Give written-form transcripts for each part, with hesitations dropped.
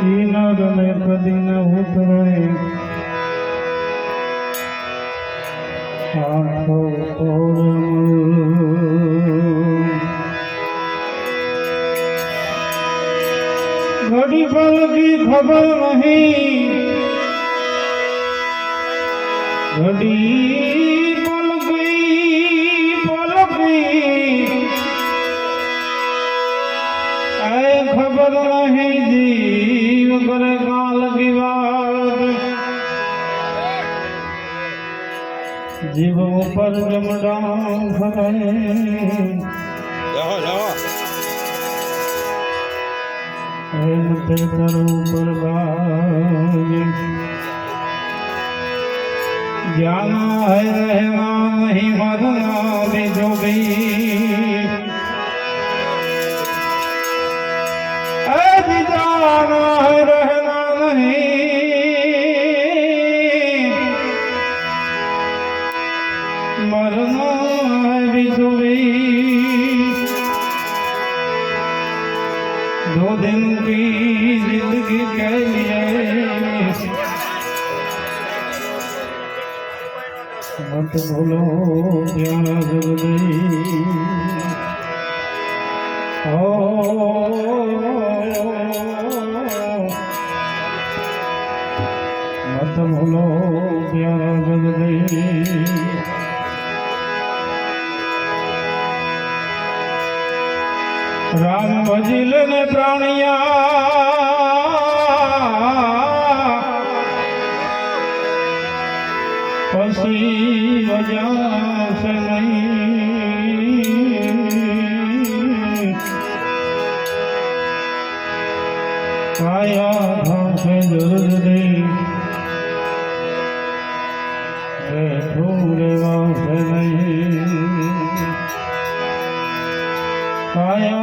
નરને કદી ન ઉતરે આખો ઘડી પલ કી ખબર નહીં ઘડી પલ કી खबर नहीं जीव करे काल की बात जीव ऊपर जमड़ा फरे ते तर ऊपर जाना है रहना नहीं मरना भी जो भी जाना है रहना नहीं मरना है बिछुई 2 दिन की जिंदगी के लिए मत भूलो प्यारा जगदई मत भूलो प्यारा जगदई राम भजिल ने प्राणिया पसी वजह से नहीं आया से जरूर दे से नहीं आया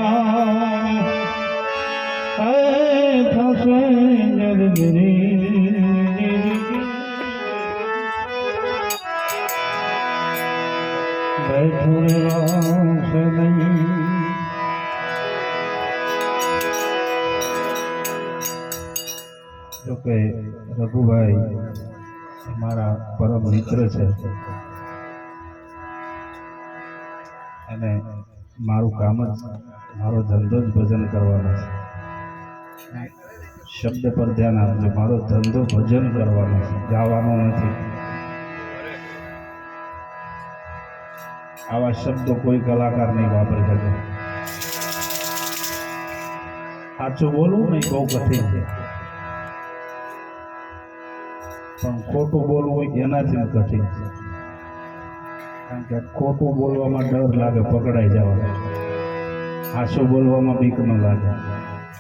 से जरूरी बैठो से नहीं जो કે રઘુભાઈ મારા પરમ મિત્ર છે અને મારું કામ જ મારો ધંધો જ ભજન કરવાનો છે શબ્દ પર ધ્યાન આપજો મારો ધંધો ભજન કરવાનો છે ગાવાનો નથી આવા શબ્દો કોઈ કલાકાર નહીં વાપરી શકે સાચું બોલવું નહીં બહુ કઠિન છે પણ ખોટું બોલવું એનાથી કઠિન છે કારણ કે ખોટું બોલવામાં ડર લાગે પકડાઈ જવાનું હાસું બોલવામાં બીક ન લાગે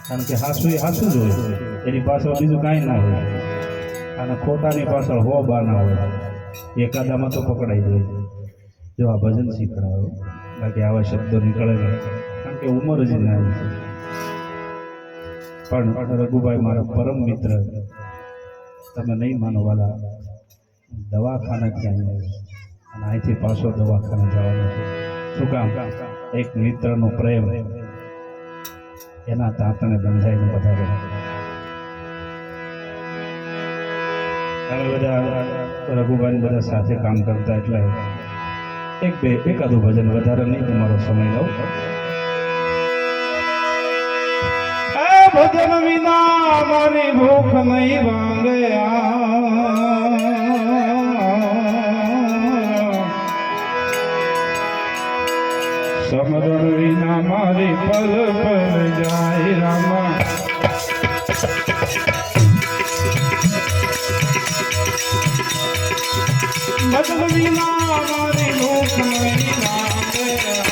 કારણ કે હાસું એ હાસું જ હોય એની પાછળ બીજું કાંઈ ના હોય અને ખોટાની પાછળ હો બાના હોય એકાદામાં તો પકડાઈ જાય જો આ ભજન શીખડાયો બાકી આવા શબ્દો નીકળે નહીં કારણ કે ઉંમર જ ના આવી છે પણ રઘુભાઈ મારા પરમ મિત્ર તમે નહીં માનો વાલા દવાખાને ક્યાં આવ્યો અને અહીંથી પાછો દવાખાને જવાનો છે શું કામ એક મિત્રનો પ્રેમ એના તાતણે બંધાઈને બધા અમે બધા રઘુભાઈ બધા સાથે કામ કરતા એટલે એકાદું ભજન વધારે નહીં તમારો સમય લઉં ભજન વિના મારી ભૂખ નહીં ભાંગે સમરણ વિના મારી પલ પર જાય રામા ભજન વિના મારી ભૂખ નહીં ભાંગે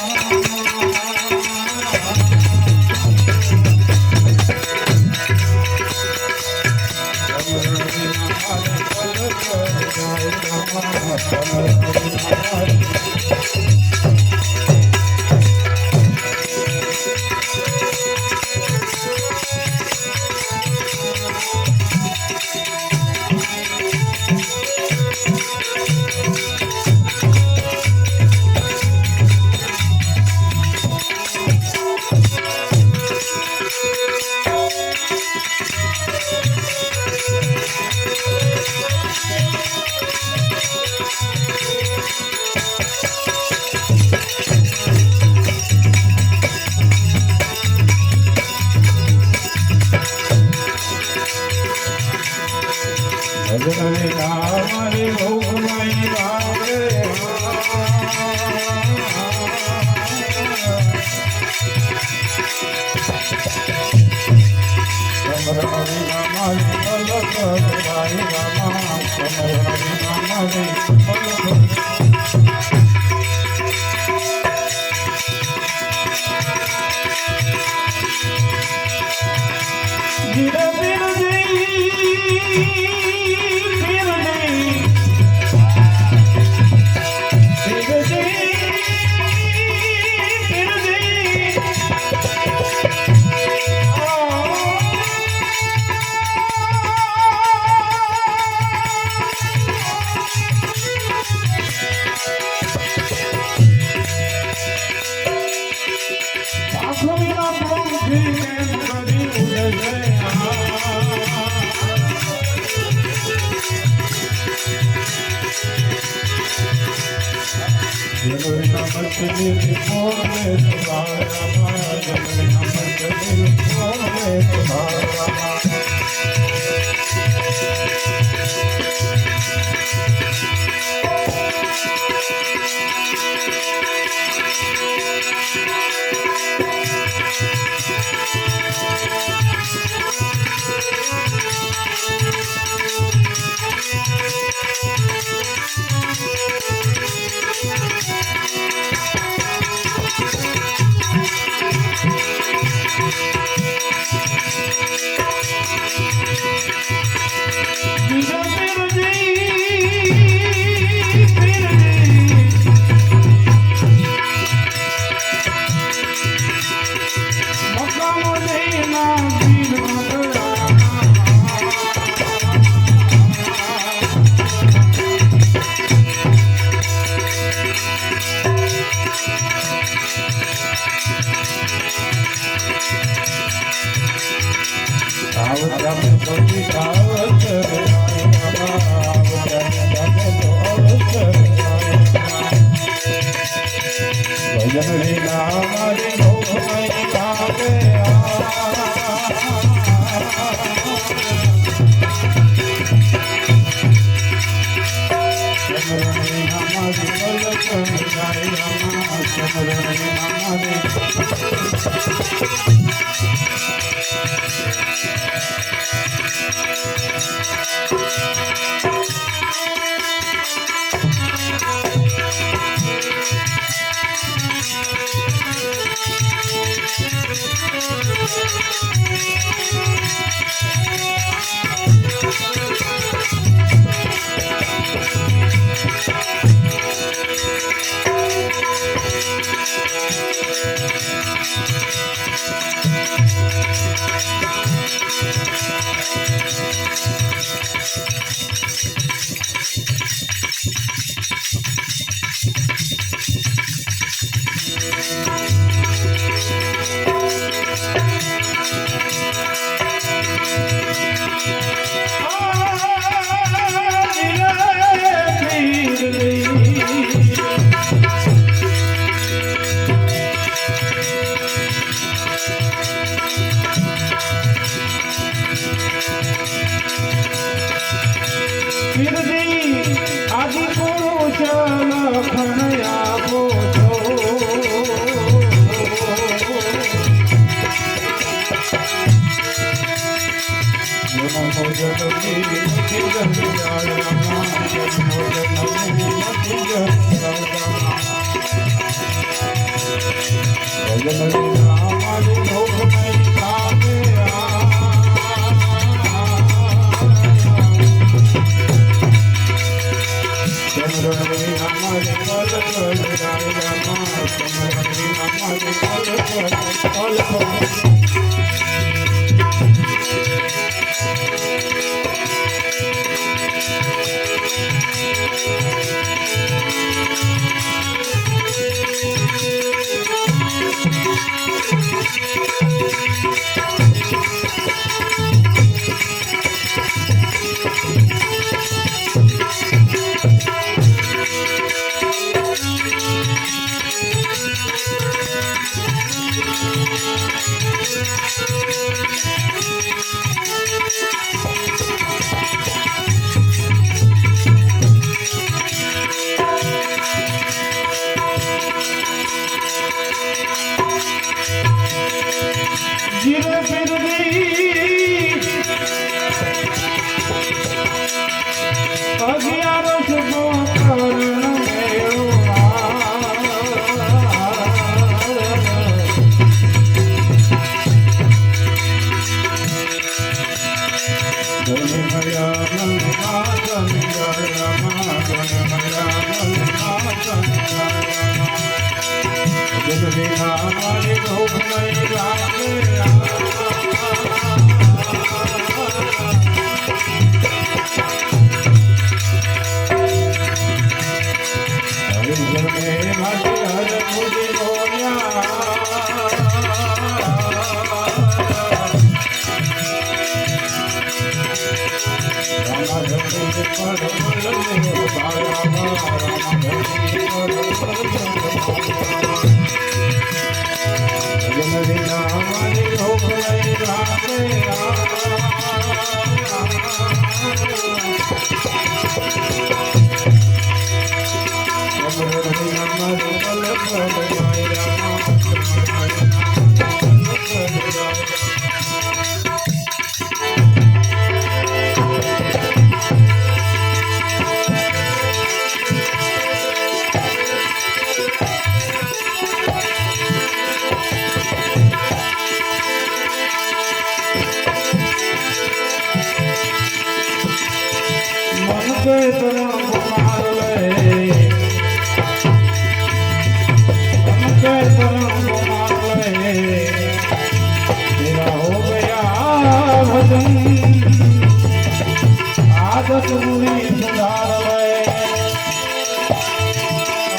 आदत बुरी सुधार ले,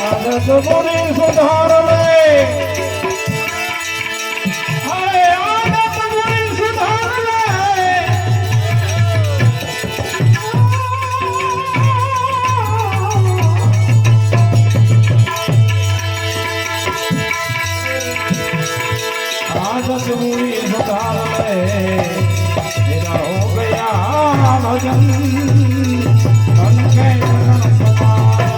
आदत बुरी सुधार ले, अरे आदत बुरी सुधार ले, आदत बुरी सुधार ले, तेरा हो गया भजन मन के शरण समाए।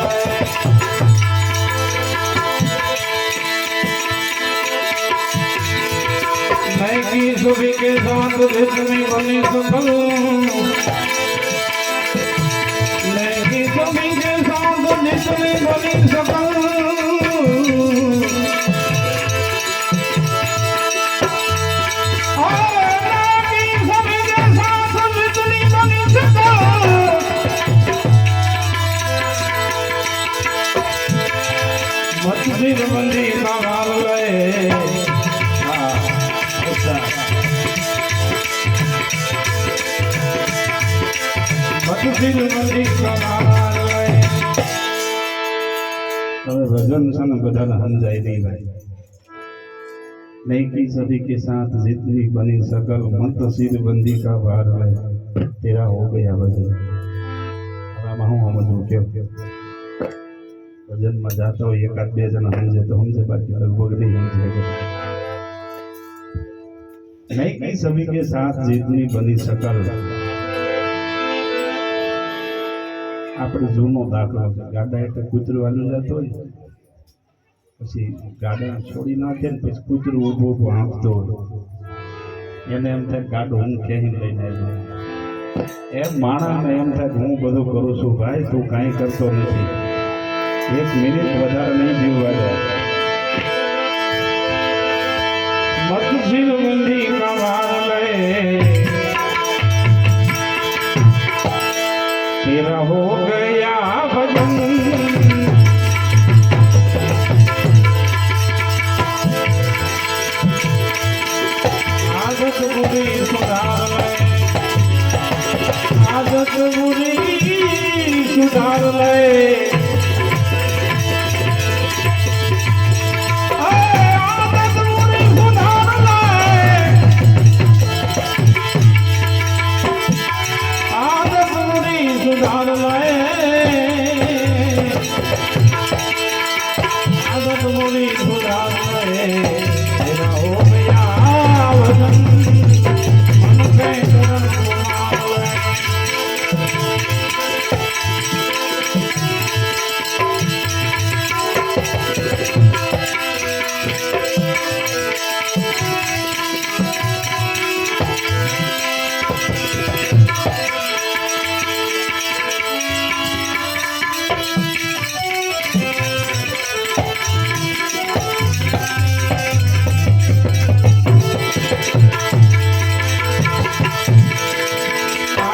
मैं की सुबह के साथ जितनी बनी सकल, मैं की सुबह के साथ जितनी बनी सकल, मस्जिद बंदी का गाल ले, मस्जिद बंदी का गाल ले। હવે ભજન છે ને બધાને સમજાય નહીં ભાઈ। नहीं की सभी के साथ जितनी बनी सकल मत सिर बंदी का वार ले, तेरा हो गया भजन। आमा हूँ समझू क्यों भजन में जाता हो एकाद बे जना समझे तो समझे, बाकी लगभग नहीं समझे। नहीं की सभी के साथ जितनी बनी सकल, આપણે જૂનો દાખલો છે, ગાડા એટલે કૂતરું હાલ્યું જતો હોય, પછી ગાડા છોડી નાખે ને પછી કૂતરું ઊભું ઊભું હાંફતો હોય, એને એમ થાય ગાડું હું ખેંચી લઈને આવ્યો। એમ માણસને એમ થાય હું બધું કરું છું ભાઈ, તું કાંઈ કરતો નથી, એક મિનિટ વધારે નહીં જીવવા દે। મસ્જિદ બંદી કા વાર લે, तेरा हो गया भजन। आदत बुरी सुधार ले, आदत बुरी सुधार ले, आदत बुरी सुधार ले, आदत बुरी सुधार ले, आदत बुरी सुधार ले, तेरा हो गया भजन मन के शरण समाए।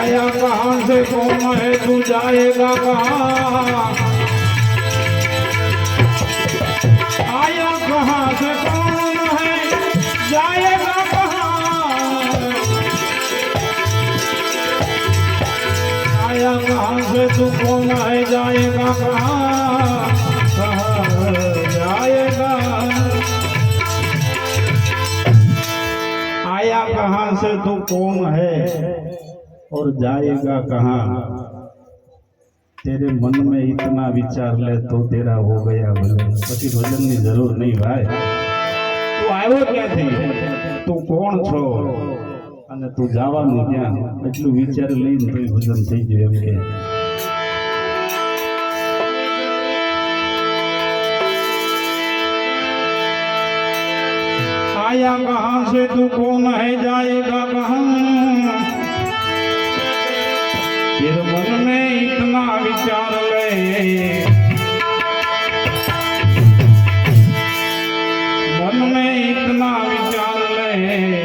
आया कहाँ से कौन है तू जाएगा कहाँ आया कहाँ से कौन है जाएगा कहाँ आया कहाँ से तू कौन है जाएगा कहाँ जाएगा आया कहाँ से तू कौन है और जाएगा कहाँ तेरे मन में इतना विचार ले तो तेरा हो गया भजन પછી ભજનની જરૂર નહીં ભાઈ તું આવ્યો ક્યાંથી તું કોણ છો અને તું જવાનું ક્યાં એટલું વિચાર લઈને તો ભજન થઈ ગયું એમ કે आया कहाँ से तू कौन है जाएगा कहाँ तेरे मन में इतना विचार ले मन में इतना विचार ले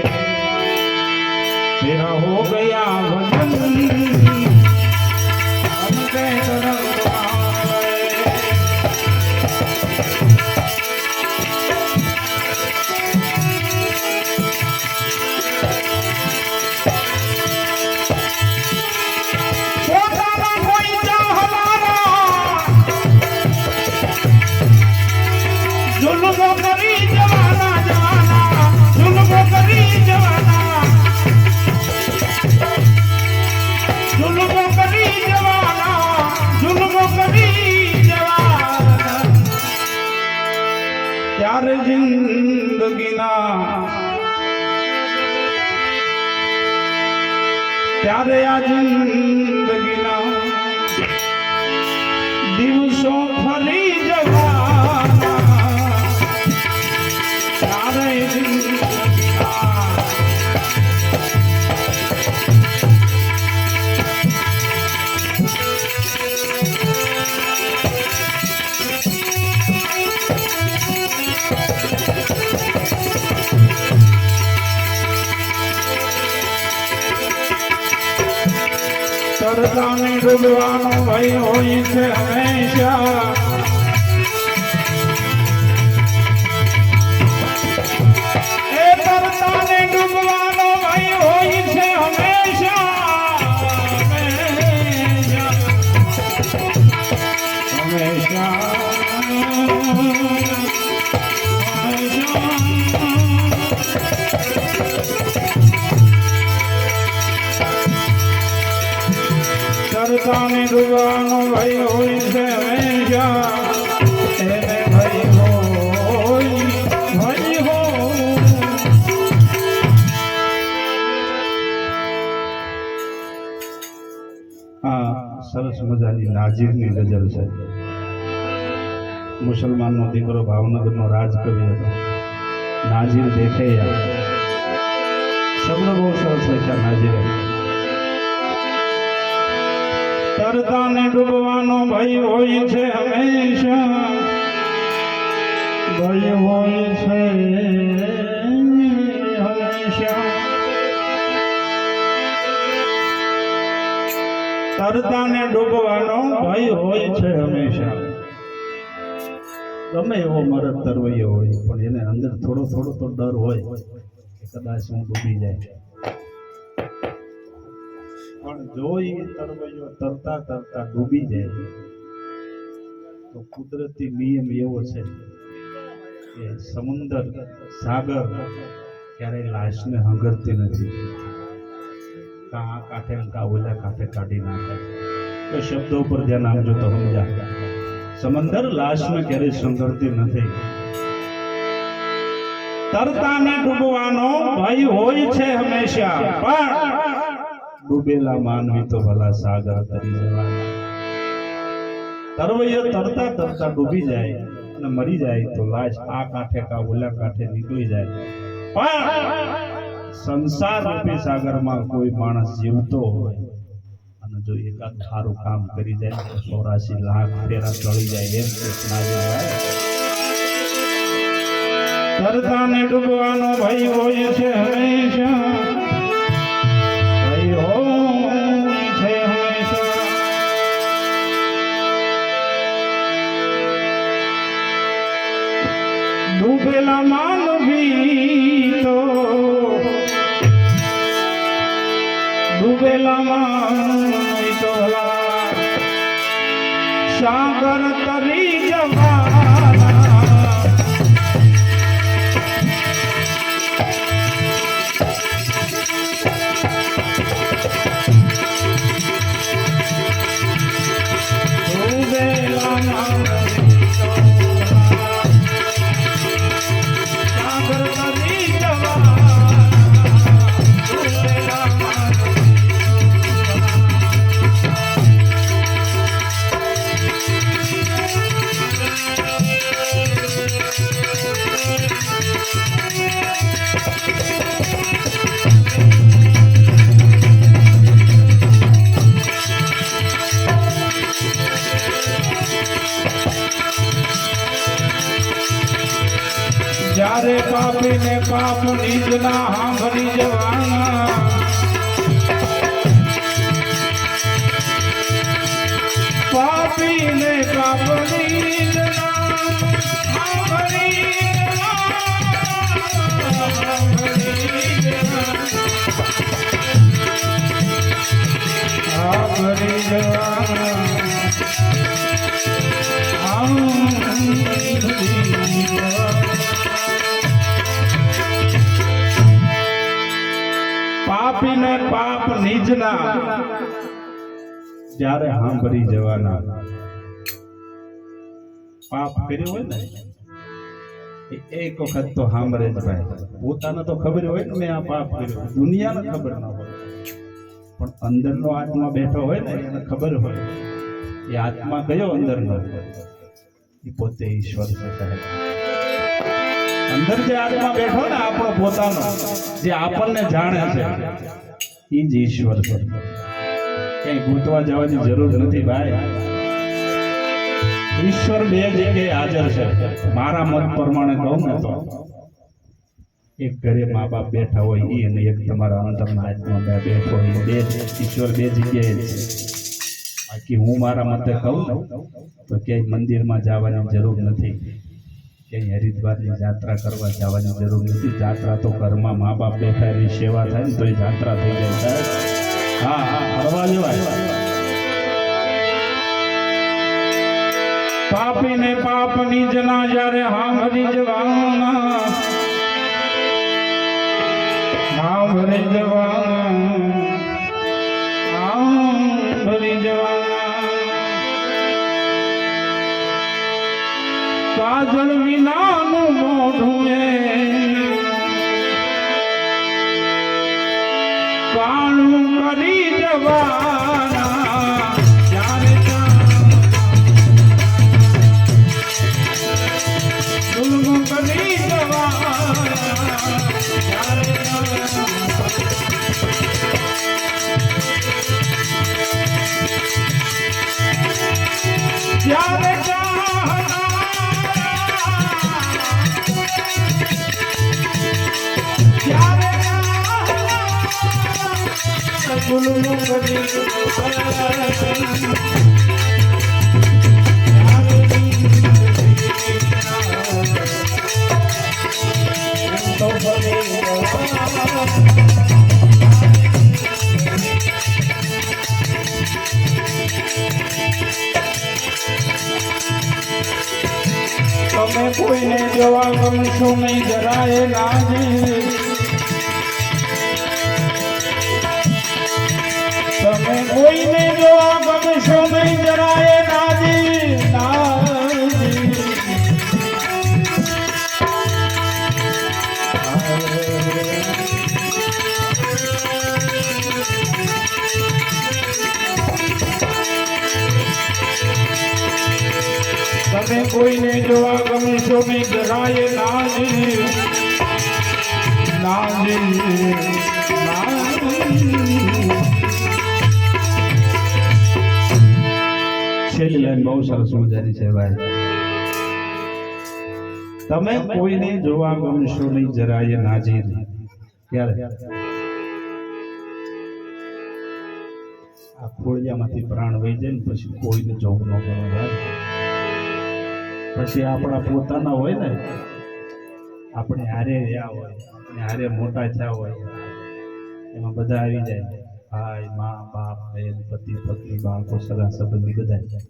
तेरा हो गया भजन हमके तरफ ત્યારે જિંદગીના ત્યારે આ જિંદગીના દિવસો ફરી જવાના ત્યારે જિંદગીના तरताने डूबवानो भाई होई छे हमेशा ए तरताने डूबवानो भाई होई छे हमेशा हमेशा तरताने डूबवानो भाई होई छे हमेशा એને ભાઈ હો આ સરસ મજાની નાજીરની ગઝલ છે મુસલમાનનો દીકરો ભાવનગરનો રાજકવિ હતો નાજીર દેખૈયા શબ્દ બહુ સરસ લખ્યા નાજીરે तरताने डूबवानो भय होय छे हमेशा भय होय छे हमेशा तरताने डूबवानो भय होय छे हमेशा गमे एवो मरद तरवैयो होय पण एने अंदर थोड़ो थोड़ो तो डर होय के कदाच हूँ डूबी जाए પણ જો એ તરવૈયો તરતા તરતા ડૂબી જાય તો કુદરતી નિયમ એવો છે કે સમુદ્ર સાગર ક્યારેય લાશને હંગરતી નથી કા આ કાંઠે કા ઓલા કાંઠે કાઢી નાખે તો શબ્દો ઉપર ધ્યાન આપજો તો સમજા સમુદ્ર લાશને ક્યારેય સંગરતી નથી તરતાને ડૂબવાનો ભય હોય છે હંમેશા પણ डूबेला मानवी तो भला सागर तरी जवाना तरवैयो तरता तरता डूबी जाए અને મરી જાય તો લાશ આ કાંઠે કા ઓલા કાંઠે નીકળી જાય પણ સંસાર રૂપી સાગરમાં કોઈ માણસ જીવતો હોય અને જો એકાદ સારું કામ કરી જાય તો 84 લાખ ફેરા ચડી જાય એમ કૃષ્ણા જાય તરતાને ડૂબવાનો ભય હોય છે હંમેશા ભય હોય ડૂબેલામાં ટોલા સાગર તરી જવાના ડૂબેલામાં સાગર તરી જવાના જ્યારે પાપી ને પાપ નીચના સાંભળી જવાના પાપી ને પાપ નીચના સાંભળી પાપી ને પાપ નિજના જ્યારે સાંભળી જવાના પાપ કર્યું હોય ને એક વખત તો સાંભળે જ ભાઈ પોતાને તો ખબર હોય ને મેં આ પાપ કર્યું દુનિયાને ખબર ના હોય પણ અંદરનો આત્મા બેઠો હોય ને એને ખબર હોય એ આત્મા કયો અંદરનો એ પોતે ઈશ્વર છે સાહેબ અંદર જે આત્મા બેઠો ને આપણો પોતાનો જે આપણને જાણે છે એ જ ઈશ્વર છે કઈ ગૂંચવા જવાની જરૂર નથી ભાઈ ઈશ્વર બે જગ્યાએ હાજર છે મારા મત પ્રમાણે કહું ને તો એક ઘરે મા બાપ બેઠા હોય એ અને એક તમારા અંતરના આત્મા બેઠો હોય બે ઈશ્વર બે જગ્યાએ છે બાકી હું મારા મતે કહું ને તો ક્યાંય મંદિરમાં જવાની જરૂર નથી ક્યાંય હરિદ્વારની યાત્રા કરવા જવાની જરૂર નથી યાત્રા તો ઘરમાં મા બાપ બેઠા એની સેવા થાય ને તો એ યાત્રા થઈ જાય સાહેબ હા હા ફરવા જવાય પાપી ને પાપ નિજના જ્યારે સાંભળી જવાના સાંભળી જવાના સાંભળી જવાના કાજળ વિનાનું મોઢું કાળું કરી જવાના જ્યારે દુલ્મ કરી જવાના જ્યારે ગુલુ કરી તો તમે કોઈને જોવા ગમશો નહીં જરાય લાજી તમે કોઈને જોવા ગમશો નહીં જરાય નાજી તમે કોઈને જોવા ગમશો નહીં જરાય નાજી નાજી છેલ્લી લાઈન બહુ સરસ મજાની છે ભાઈ તમે કોઈને જોવા ગમશો નહીં જરાય નાજીર ક્યારે આ ખોળિયામાંથી પ્રાણ વહી જાય ને પછી કોઈને જોવું ન ગમે ભાઈ પછી આપણા પોતાના હોય ને આપણે હારે રહ્યા હોય આપણે હારે મોટા થયા હોય એમાં બધા આવી જાય ભાઈ મા બાપ બેન પતિ પત્ની બાળકો સગા સંબંધી બધા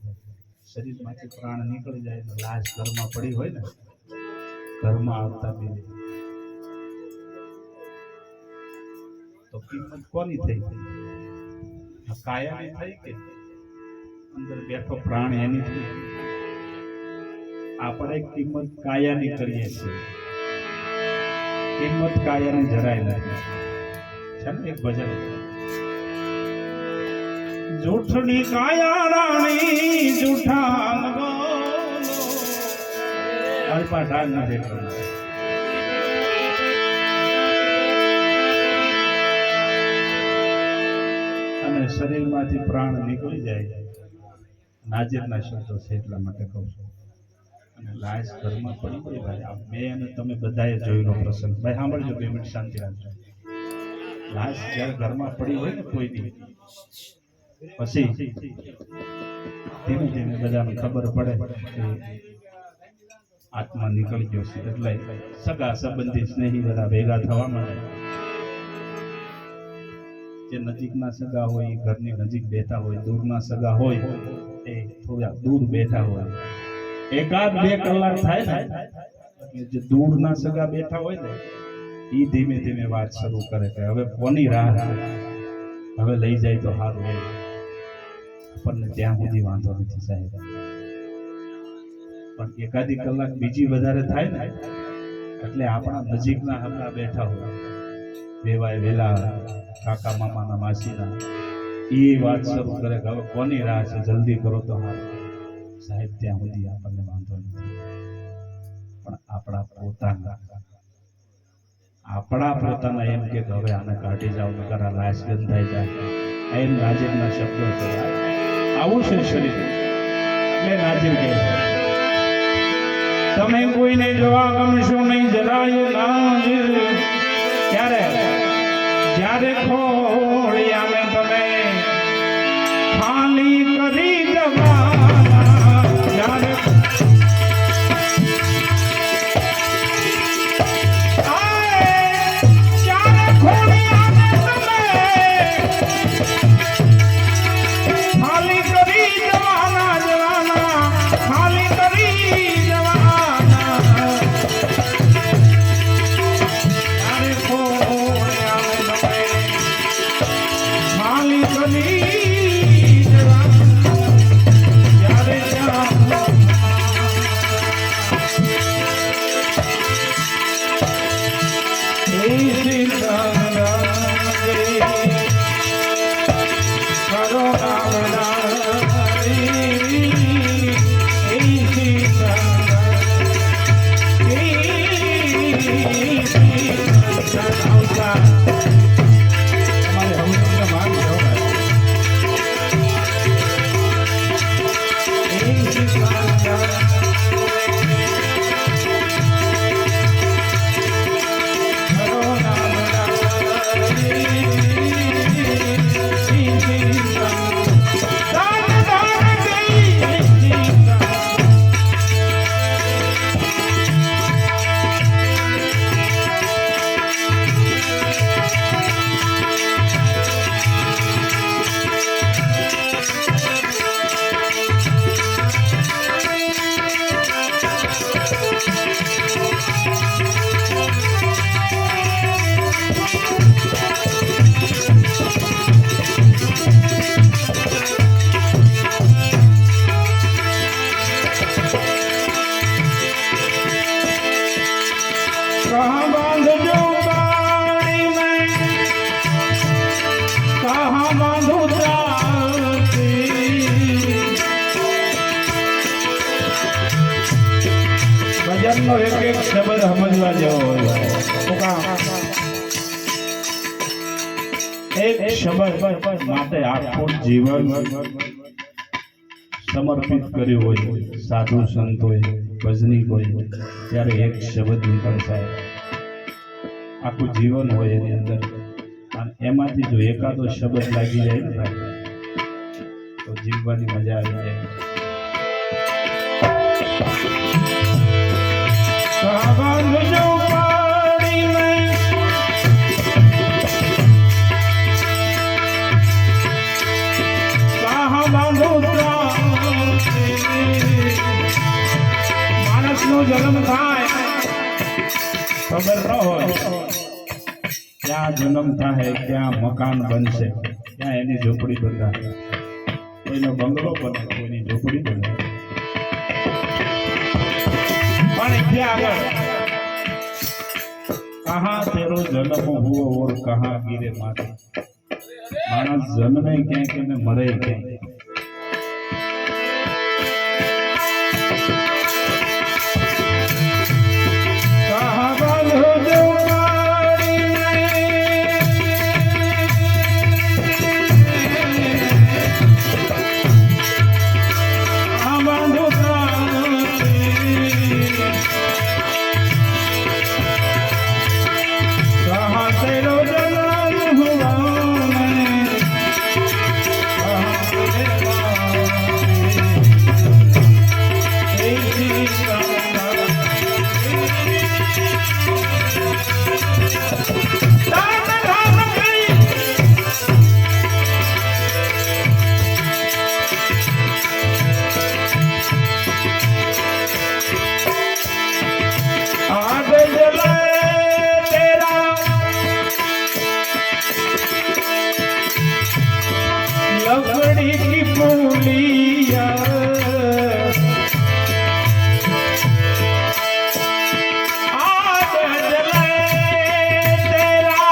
શરીરમાંથી પ્રાણ નીકળી જાય તો લાશ ઘરમાં પડી હોય ને ઘરમાં આવતા બી તો કિંમત કોની થઈ આ કાયાની થઈ કે અંદર બેઠો પ્રાણ એની થઈ? આપણે કિંમત કાયાની કરીએ છીએ, કિંમત કાયાની જરાય નથી. છે ને એક ભજન, જૂઠની કાયા રાણી જૂઠા લગો અલ્પા ઢાલ નથી કરવું. અને શરીરમાંથી પ્રાણ નીકળી જાય નાજીરના શબ્દો છે એટલા માટે કહું છું. અને લાશ ઘરમાં પડી ગઈ ભાઈ, આ મેં અને તમે બધાએ જોયેલો પ્રસંગ. ભાઈ સાંભળજો, 2 મિનિટ શાંતિ રાખજો. લાશ જ્યારે ઘરમાં પડી હોય ને કોઈની, પછી ધીમે ધીમે બધાને ખબર પડે કે આત્મા નીકળી ગયો છે. એટલે સગા સંબંધી સ્નેહી બધા ભેગા થવા માંડે. જે નજીકના સગા હોય એ ઘરની નજીક બેઠા હોય, દૂરના સગા હોય એ થોડા દૂર બેઠા હોય. 1-2 કલાક થાય ને જે દૂરના સગા બેઠા હોય ને એ ધીમે ધીમે વાત શરૂ કરે કે હવે કોની રાહ છે, હવે લઈ જાય તો સારું હોય. આપણને ત્યાં સુધી વાંધો નથી સાહેબ, પણ 1-2 કલાક બીજી વધારે થાય ને એટલે આપણા નજીકના હમણાં બેઠા હોય, વેવાય વેલા કાકા મામાના માસીના, એ વાત શરૂ કરે કે હવે કોની રાહ છે, જલ્દી કરો તો સારું. સાહેબ ત્યાં સુધી આપણને વાંધો નથી, પણ આપણા પોતાના એમ કે હવે આને કાઢી જાવ નકર આ લાશ ગંધાઈ જાય, એમ નાજીરના શબ્દો છે. આવું છે શરીર એટલે નાજીર કહે છે, તમે કોઈને જોવા ગમશો નહીં જરાય નાજીર. ક્યારે? જ્યારે ખોળિયાને તમે ખાલી કરી જવાના, જ્યારે ભજનનો એક એક શબ્દ સમજવા જેવો હોય. એક શબ્દ માટે આખું જીવન સમર્પિત કર્યું હોય, સાધુ સંત હોય, ભજની હોય, ત્યારે એક શબ્દ નીકળતા આખું જીવન હોય એની અંદર. અને એમાંથી જો એકાદો શબ્દ લાગી જાય ને તો જીવવાની મજા આવી જાય. બાંધો માણસ નો જન્મ થાય ખબર ન હોય ક્યાં જન્મ થાય ક્યાં મકાન બનશે ક્યાં એની ઝૂંપડી બંધાય કોઈનો બંગલો બને કોઈની ઝૂંપડી બને પણ ત્યાં આગળ कहाँ तेरो जन्म हुआ और कहाँ गिरे मारे मानस जन्मे क्या कि ने मरे क्या कहाँ बांधो जोड़ी कहाँ बांधो तेरो जन्म हुआ लकड़ी की पुलिया आज जले तेरा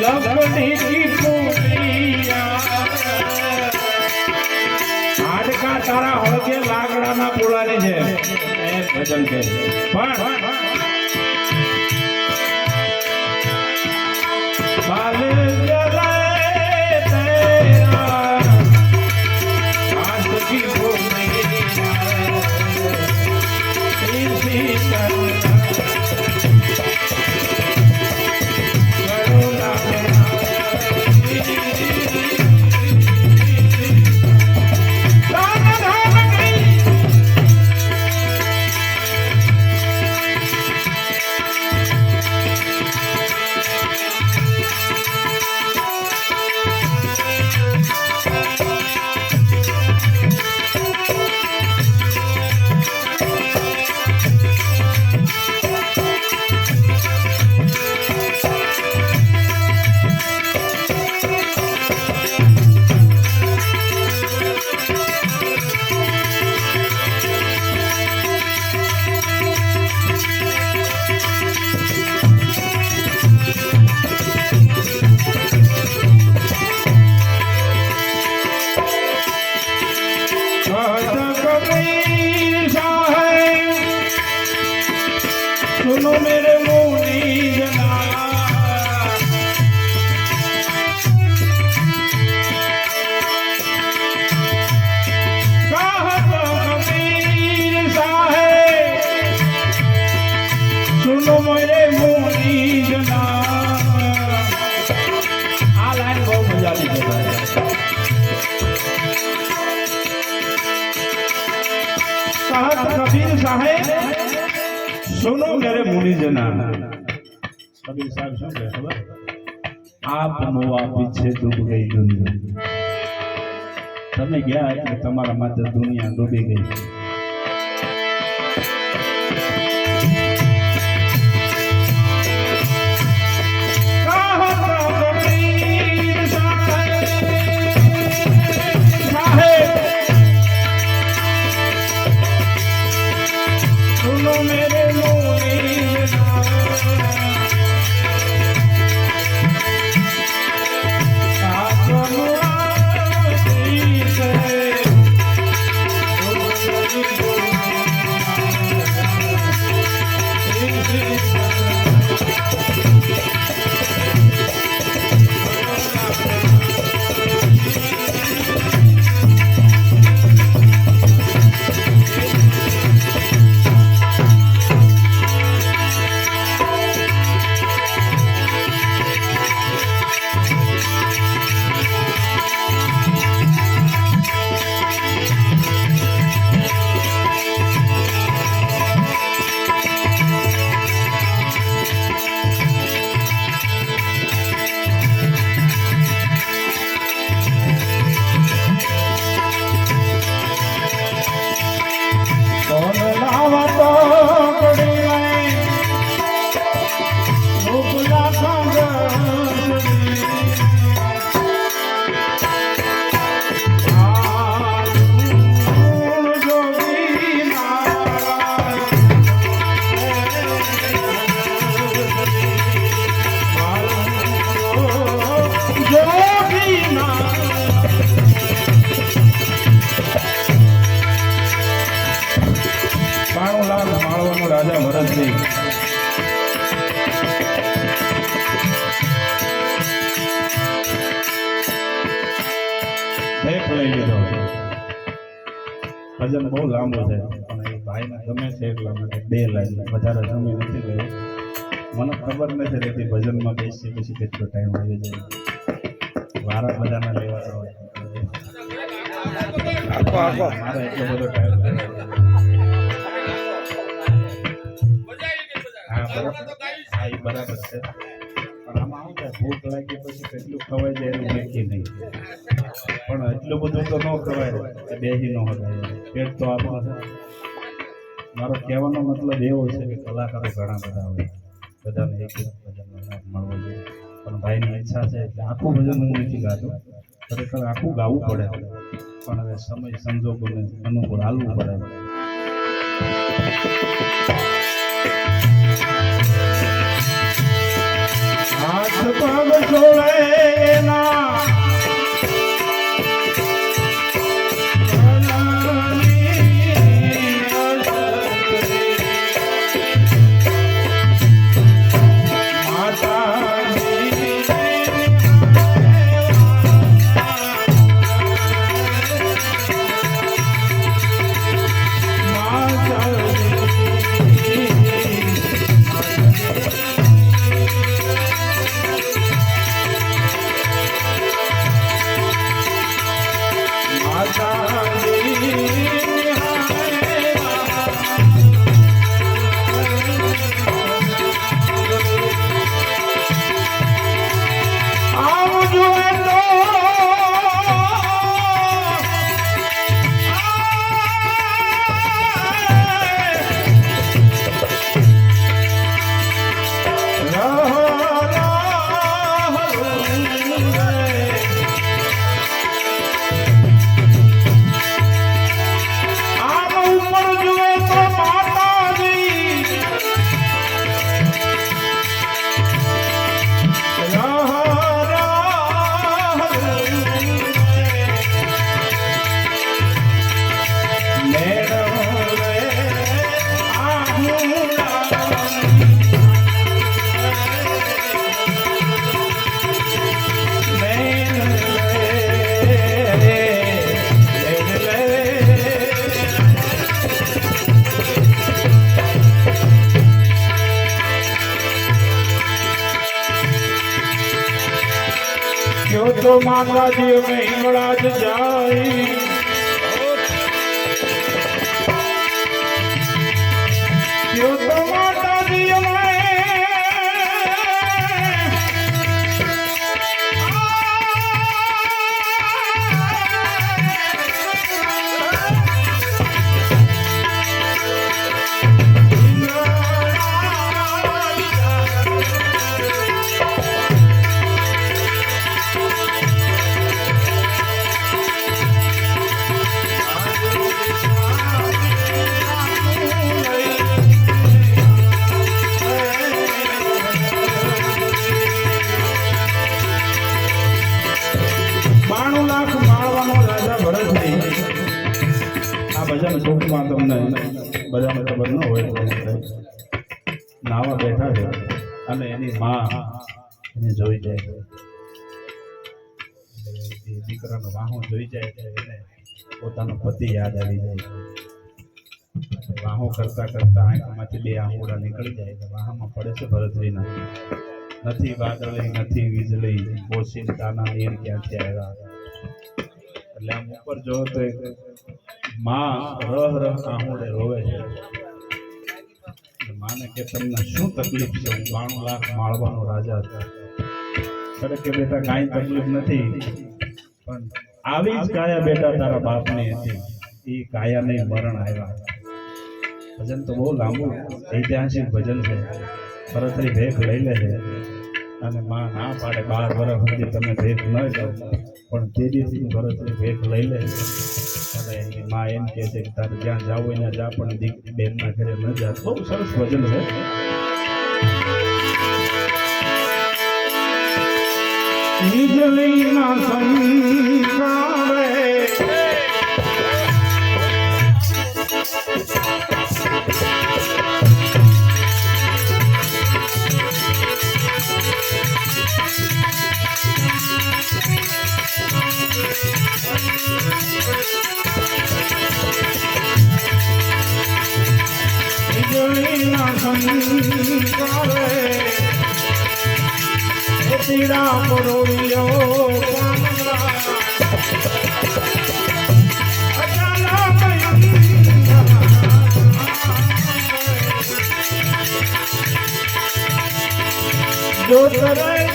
लकड़ी की पुलिया हाडका तारा हळगे लाकडाना પુરાની છે એ ભજન છે પણ બાલે જલાય તેરા હાથ કી ભૂમિ ઈસી सुनो मेरे मुनि जना कहत कबीर साहेब सुनो मेरे मुनि जना आ लाइन बहुत मजा ली कहत कबीर साहेब सुनो मेरे मुनि जना कबीर साहब શું કહે ખબર આપ મોવા પીછે ડૂબ ગઈ દુનિયા તમે ગયા એટલે તમારા માથે દુનિયા ડૂબી ગઈ सुनो मेरे રાજા ભરતસિંહ ભેખ લઈ લીધો. ભજન બહુ લાંબુ છે પણ એ ભાઈને ગમે છે એટલા માટે 2 લાઈન વધારે સમય નથી લેવો. મને ખબર નથી રહેતી ભજનમાં બેસી પછી કેટલો ટાઈમ આવી જાય. વારા બધાના લેવાતા હોય. મારે એટલો બધો ટાઈમ લાગે. હા બરાબર છે. પણ આમાં શું થાય, ભૂખ લાગી પછી કેટલું ખવાય જાય એનું નક્કી નહીં. પણ એટલું બધું તો ન ખવાય કે બેસી ન હગાય. પેટ તો આપણું છે. મારો કહેવાનો મતલબ એવો છે કે કલાકારો ઘણા બધા હોય, બધાને એક ભજનનો લાભ મળવો જોઈએ. પણ ભાઈની ઈચ્છા છે એટલે આખું ભજન હું નથી ગાતો, ખરેખર આખું ગાવું પડે. પણ હવે સમય સંજોગોને અનુકૂળ હાલવું પડે. હાથ પગ જોડે ના તો માતાજી અમે હિંગળા જ જાય, તો માતાજી અમે ભજન ટૂંકમાં તમને બધાને ખબર ન હોય, નાવા બેઠા છે અને એની માં એને જોઈ જાય છે. દીકરાનો વાહો જોઈ જાય છે, એને પોતાનો પતિ યાદ આવી જાય છે. વાહો કરતા કરતા આંખમાંથી 2 આંગળા નીકળી જાય છે. વાહામાં પડે છે ભરતરીના. નથી વાદળી નથી વીજળી, ઓશિંતાના નીર ક્યાંથી આવ્યા. એટલે આમ ઉપર જો તો માં રહ આહુડે રોવે છે. માને કે તમને શું તકલીફ છે? હું 92 લાખ માળવાનો રાજા છું. અરે કે બેટા કાંઈ તકલીફ નથી, પણ આવી જ કાયા બેટા તારા બાપની હતી, એ કાયાને મરણ આવ્યા. ભજન તો બહુ લાંબુ ઐતિહાસિક ભજન છે. ભરતરી ભેખ લઈ લે છે અને માં ના પાડે 12 વર્ષ સુધી તમે ભેખ ન જાઓ, પણ તે દિવસથી ભરતરી ભેખ લઈ લે અને એની માં એમ કહે છે કે તારે જ્યાં જાવ હોય ત્યાં જા, પણ દીકરી બેનના ઘરે ન જા. બહુ સરસ ભજન છે. વીજળીના સંસારે સંસારે તીડા પરોવ્યો પામરા અચાલા જો તરે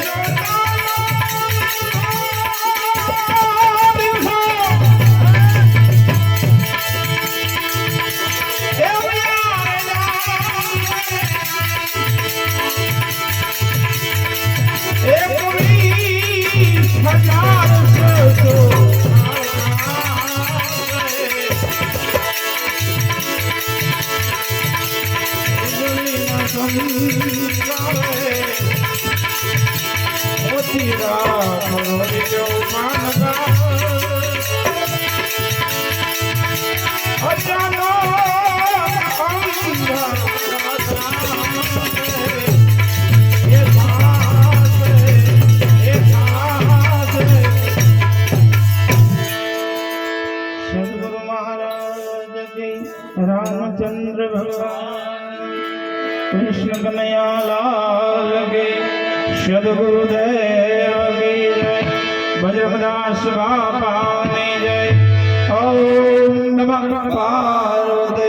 रामचंद्र भगवान कृष्ण कन्हैया लाल की सद्गुरुदेव की जय भजरदास बाबा की जय ओम नमः पार्वती